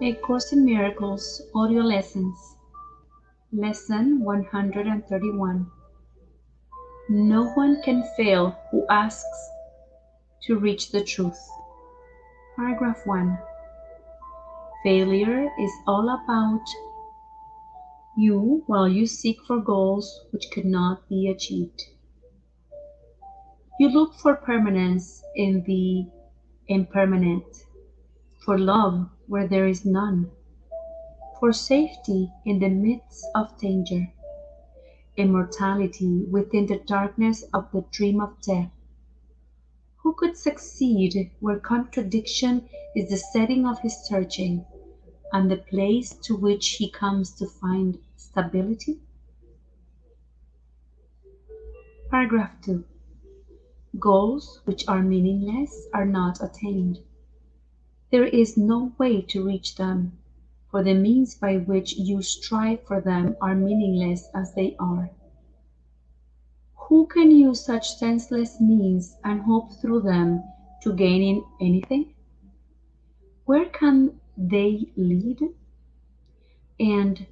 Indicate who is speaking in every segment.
Speaker 1: A Course in Miracles Audio Lessons, Lesson 131. No one can fail who asks to reach the truth. Paragraph 1. Failure is all about you while you seek for goals which could not be achieved. You look for permanence in the impermanent, for love where there is none, for safety in the midst of danger, immortality within the darkness of the dream of death. Who could succeed where contradiction is the setting of his searching, and the place to which he comes to find stability? Paragraph 2. Goals which are meaningless are not attained. There is no way to reach them, for the means by which you strive for them are meaningless as they are. Who can use such senseless means and hope through them to gain anything? Where can they lead? And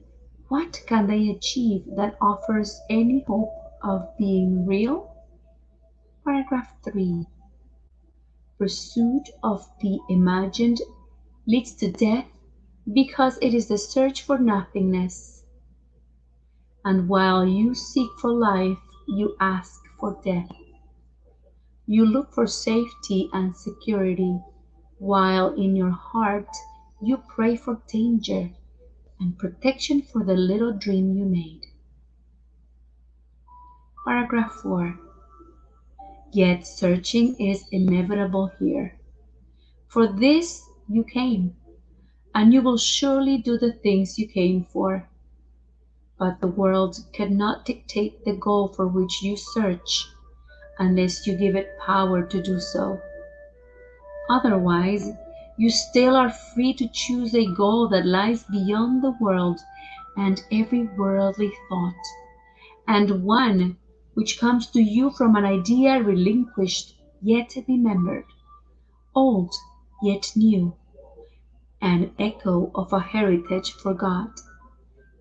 Speaker 1: what can they achieve that offers any hope of being real? Paragraph 3. Pursuit of the imagined leads to death because it is the search for nothingness. And while you seek for life, you ask for death. You look for safety and security, while in your heart you pray for danger and protection for the little dream you made. Paragraph 4. Yet searching is inevitable here. For this you came, and you will surely do the things you came for. But the world cannot dictate the goal for which you search, unless you give it power to do so. Otherwise, you still are free to choose a goal that lies beyond the world and every worldly thought, and one which comes to you from an idea relinquished yet remembered, old yet new, an echo of a heritage forgot,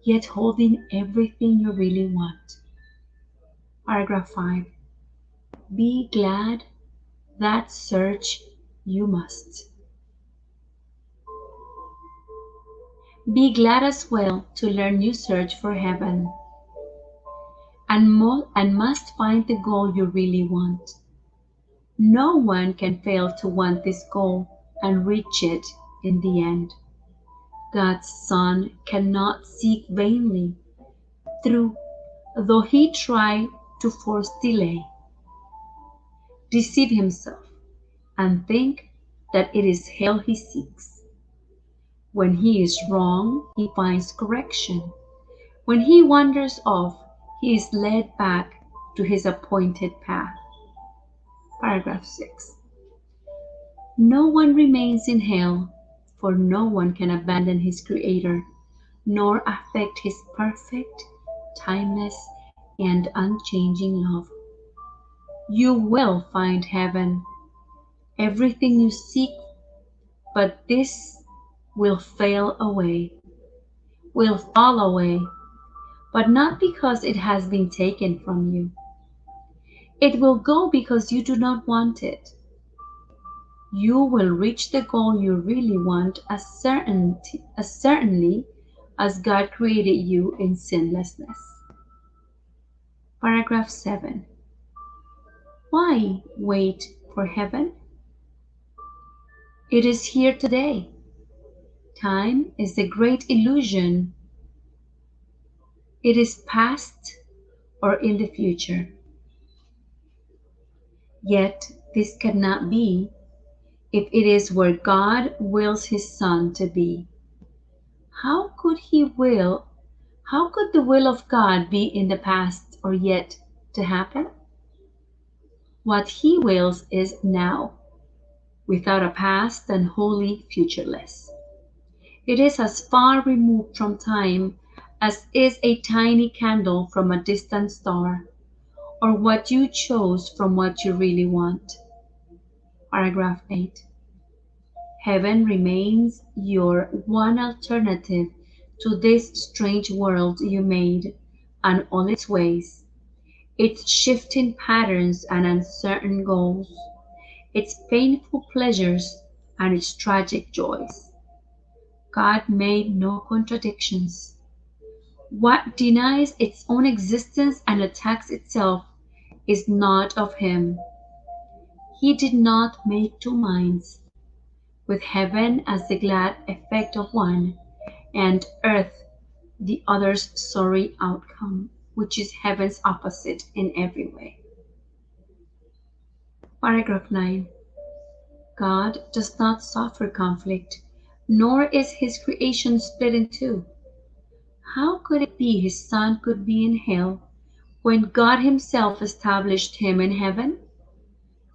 Speaker 1: yet holding everything you really want. Paragraph 5. Be glad that search you must. Be glad as well to learn you search for heaven, and must find the goal you really want. No one can fail to want this goal and reach it in the end. God's Son cannot seek vainly, though he try to force delay, deceive himself, and think that it is hell he seeks. When he is wrong, he finds correction. When he wanders off, he is led back to his appointed path. Paragraph 6. No one remains in hell, for no one can abandon his Creator, nor affect his perfect, timeless, and unchanging love. You will find heaven, everything you seek, but this will fall away, but not because it has been taken from you. It will go because you do not want it. You will reach the goal you really want as certainly as God created you in sinlessness. Paragraph 7. Why wait for heaven? It is here today. Time is a great illusion. It is past or in the future. Yet this cannot be if it is where God wills his Son to be. How could the will of God be in the past or yet to happen? What he wills is now, without a past and wholly futureless. It is as far removed from time as is a tiny candle from a distant star, or what you chose from what you really want. Paragraph 8. Heaven remains your one alternative to this strange world you made and all its ways, its shifting patterns and uncertain goals, its painful pleasures and its tragic joys. God made no contradictions. What denies its own existence and attacks itself is not of him. He did not make two minds, with heaven as the glad effect of one, and earth the other's sorry outcome, which is heaven's opposite in every way. Paragraph 9. God does not suffer conflict, nor is his creation split in two. How could it be his son could be in hell when God himself established him in heaven?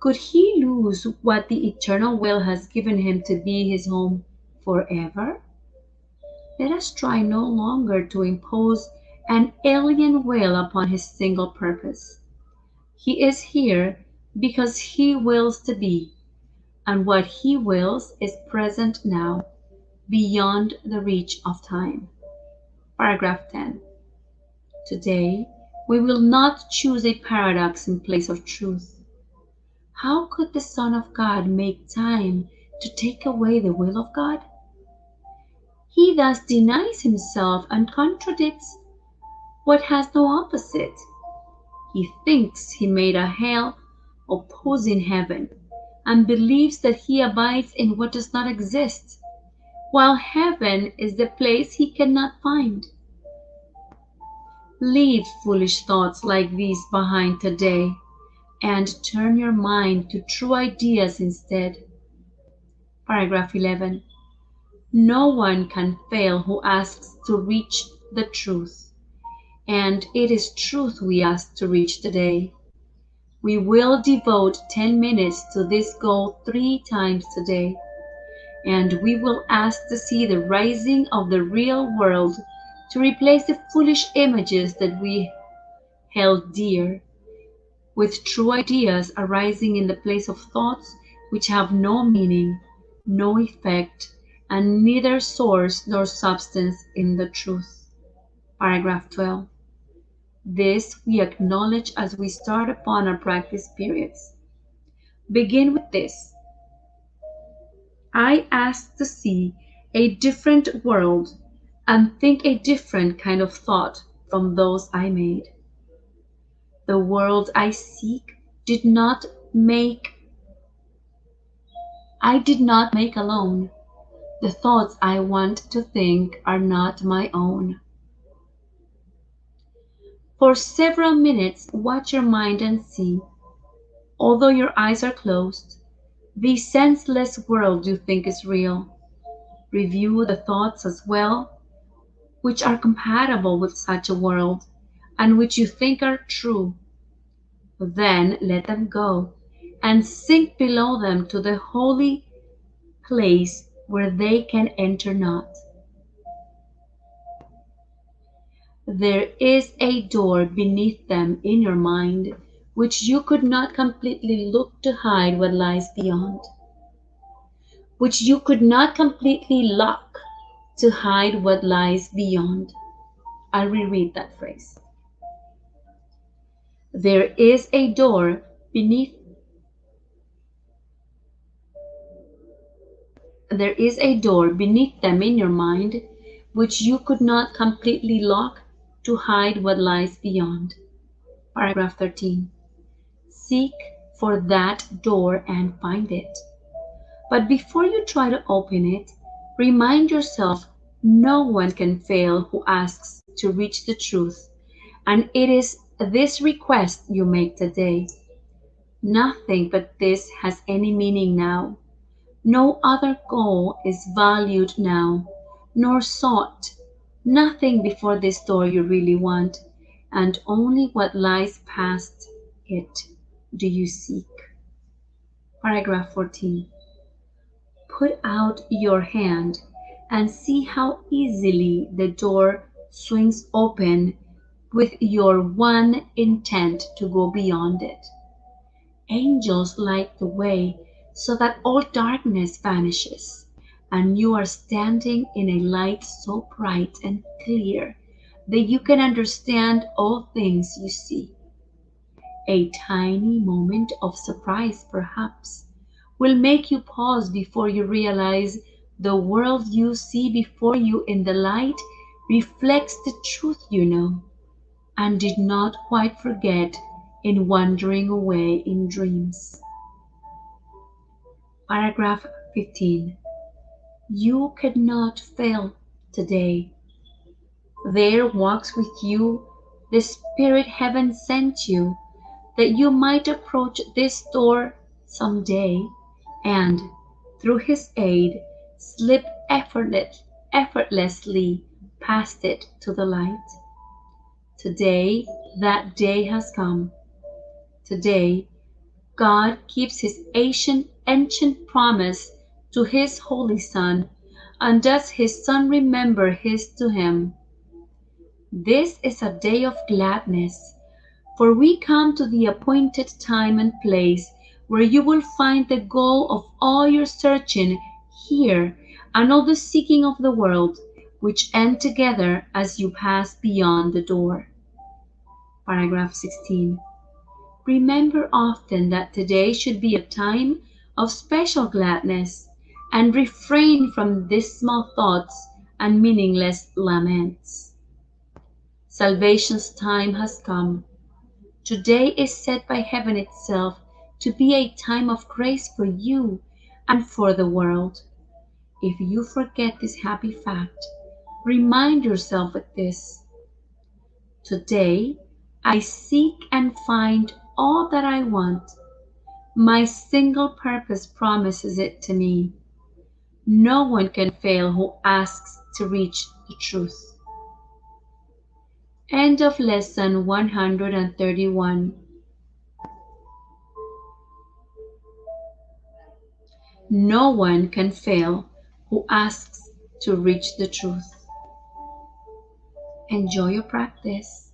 Speaker 1: Could he lose what the eternal will has given him to be his home forever? Let us try no longer to impose an alien will upon his single purpose. He is here because he wills to be, and what he wills is present now, beyond the reach of time. Paragraph 10. Today, we will not choose a paradox in place of truth. How could the Son of God make time to take away the will of God? He thus denies himself and contradicts what has no opposite. He thinks he made a hell opposing heaven, and believes that he abides in what does not exist, while heaven is the place he cannot find. Leave foolish thoughts like these behind today, and turn your mind to true ideas instead. Paragraph 11. No one can fail who asks to reach the truth, and it is truth we ask to reach today. We will devote 10 minutes to this goal 3 times today, and we will ask to see the rising of the real world to replace the foolish images that we held dear, with true ideas arising in the place of thoughts which have no meaning, no effect, and neither source nor substance in the truth. Paragraph 12. This we acknowledge as we start upon our practice periods. Begin with this. I ask to see a different world and think a different kind of thought from those I made. The world I seek I did not make alone. The thoughts I want to think are not my own. For several minutes, watch your mind and see, although your eyes are closed, the senseless world you think is real. Review the thoughts as well, which are compatible with such a world, and which you think are true. Then let them go, and sink below them to the holy place where they can enter not. There is a door beneath them in your mind, which you could not completely look to hide what lies beyond, which you could not completely lock to hide what lies beyond. I'll reread that phrase. There is a door beneath them in your mind, which you could not completely lock to hide what lies beyond. Paragraph 13. Seek for that door and find it. But before you try to open it, remind yourself no one can fail who asks to reach the truth, and it is this request you make today. Nothing but this has any meaning now. No other goal is valued now, nor sought. Nothing before this door you really want, and only what lies past it do you seek. Paragraph 14. Put out your hand and see how easily the door swings open with your one intent to go beyond it. Angels light the way so that all darkness vanishes, and you are standing in a light so bright and clear that you can understand all things you see. A tiny moment of surprise, perhaps, will make you pause before you realize the world you see before you in the light reflects the truth you know and did not quite forget in wandering away in dreams. Paragraph 15. You cannot fail today. There walks with you the Spirit Heaven sent you, that you might approach this door some day and, through His aid, slip effortlessly past it to the light. Today, that day has come. Today, God keeps His ancient promise to His Holy Son, and does His Son remember His to Him. This is a day of gladness, for we come to the appointed time and place where you will find the goal of all your searching here and all the seeking of the world, which end together as you pass beyond the door. Paragraph 16. Remember often that today should be a time of special gladness, and refrain from dismal thoughts and meaningless laments. Salvation's time has come. Today is set by heaven itself to be a time of grace for you and for the world. If you forget this happy fact, remind yourself of this. Today, I seek and find all that I want. My single purpose promises it to me. No one can fail who asks to reach the truth. End of lesson 131. No one can fail who asks to reach the truth. Enjoy your practice.